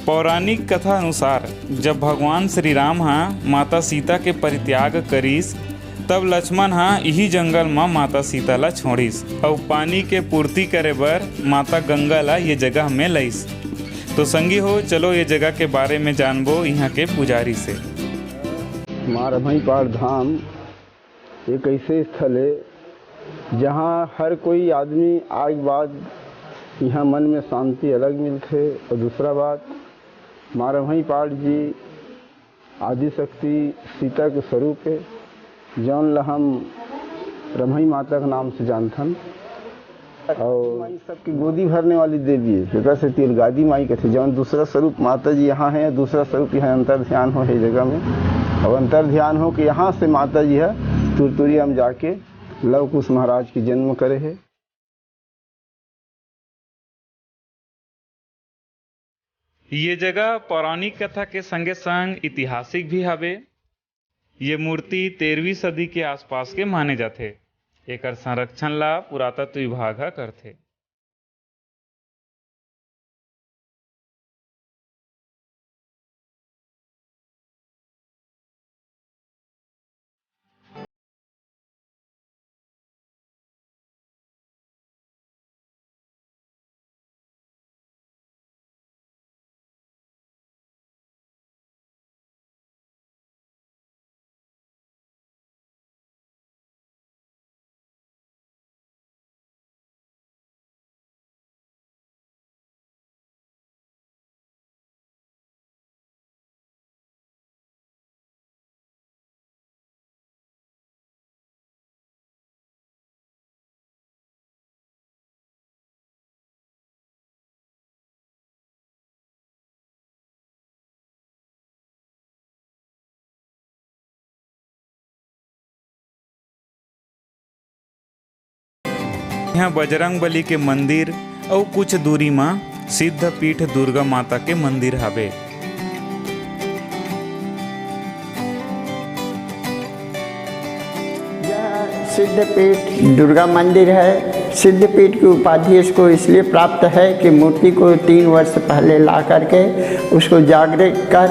पौराणिक कथा अनुसार जब भगवान श्री राम माता सीता के परित्याग करीस तब लक्ष्मण यही जंगल में माता सीता ला छोड़ीस और पानी के पूर्ति करे बर माता गंगा ला ये जगह में लईस। तो संगी हो चलो ये जगह के बारे में जानबो यहाँ के पुजारी से। माँ रमईपाठ धाम एक ऐसे स्थल है जहाँ हर कोई आदमी आए बाद यहाँ मन में शांति अलग मिलते। और दूसरा बात माँ रमईपाठ जी आदि शक्ति सीता के स्वरूप है जौन ला हम रमई माता के नाम से जानथन। और माई सबकी गोदी भरने वाली देवी है जगह से तिलगादी माई कहते जौन दूसरा स्वरूप माता जी यहाँ है, दूसरा स्वरूप यहाँ अंतर ध्यान हो है जगह में। और अंतर ध्यान हो कि यहाँ से माता जी है तुरतुरिया में जाके लव कुश महाराज की जन्म करे है। ये जगह पौराणिक कथा के संगे संग ऐतिहासिक भी हवे। ये मूर्ति 13वीं सदी के आसपास के माने जाते। एकर संरक्षण ला पुरातत्व विभाग करथे। यहाँ बजरंग बली के मंदिर और कुछ दूरी में सिद्ध पीठ दुर्गा माता के मंदिर हवे। यह सिद्धपीठ दुर्गा मंदिर है। सिद्धपीठ की उपाधि इसको इसलिए प्राप्त है कि मूर्ति को 3 वर्ष पहले ला करके उसको जागृत कर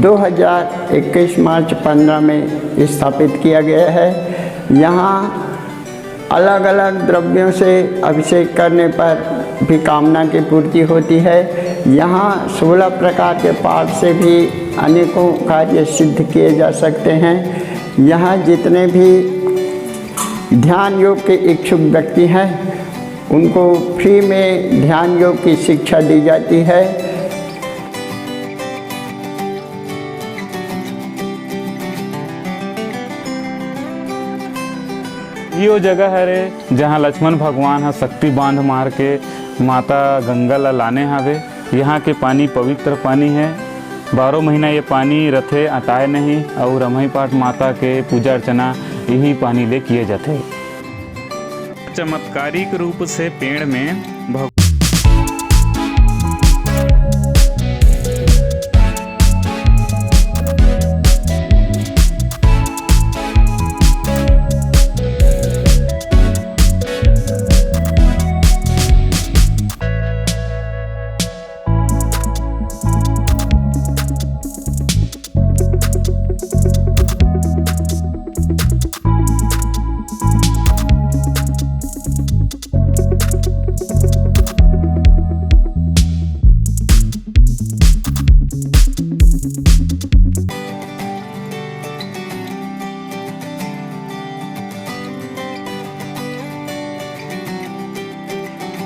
2021 मार्च 15 में स्थापित किया गया है। यहाँ अलग अलग द्रव्यों से अभिषेक करने पर भी कामना की पूर्ति होती है। यहाँ 16 प्रकार के पाठ से भी अनेकों कार्य सिद्ध किए जा सकते हैं। यहाँ जितने भी ध्यान योग के इच्छुक व्यक्ति हैं उनको फ्री में ध्यान योग की शिक्षा दी जाती है। यो जगह है रे जहाँ लक्ष्मण भगवान शक्ति बांध मार के माता गंगा ला लाने हावे। यहाँ के पानी पवित्र पानी है। 12 महीना ये पानी रथे अटाए नहीं। और रमईपाठ माता के पूजा अर्चना यही पानी ले किए जाते। चमत्कारिक रूप से पेड़ में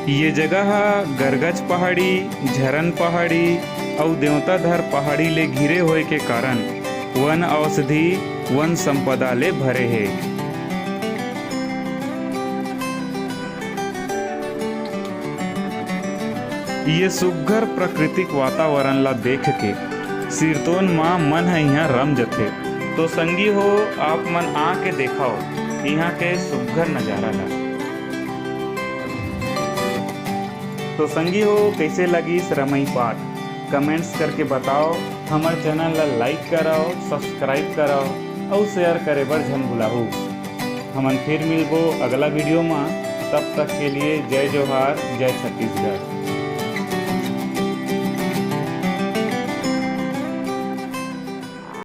ये जगह गरगच पहाड़ी, झरन पहाड़ी और देवताधर पहाड़ी ले घिरे होए के कारण वन औषधि वन संपदा ले भरे है। ये सुघर प्राकृतिक वातावरण ला देख के सिरतोन माँ मन है यहाँ रम जथे। तो संगी हो आप मन आके देखाओ यहाँ के सुघर नजारा ला। तो संगी हो कैसे लगी रमईपाठ कमेंट्स करके बताओ। हमारे चैनल ला लाइक कराओ, सब्सक्राइब कराओ और शेयर करे बर झन भुलाहू। हमन फिर मिलबो अगला वीडियो में। तब तक के लिए जय जोहार, जय छत्तीसगढ़।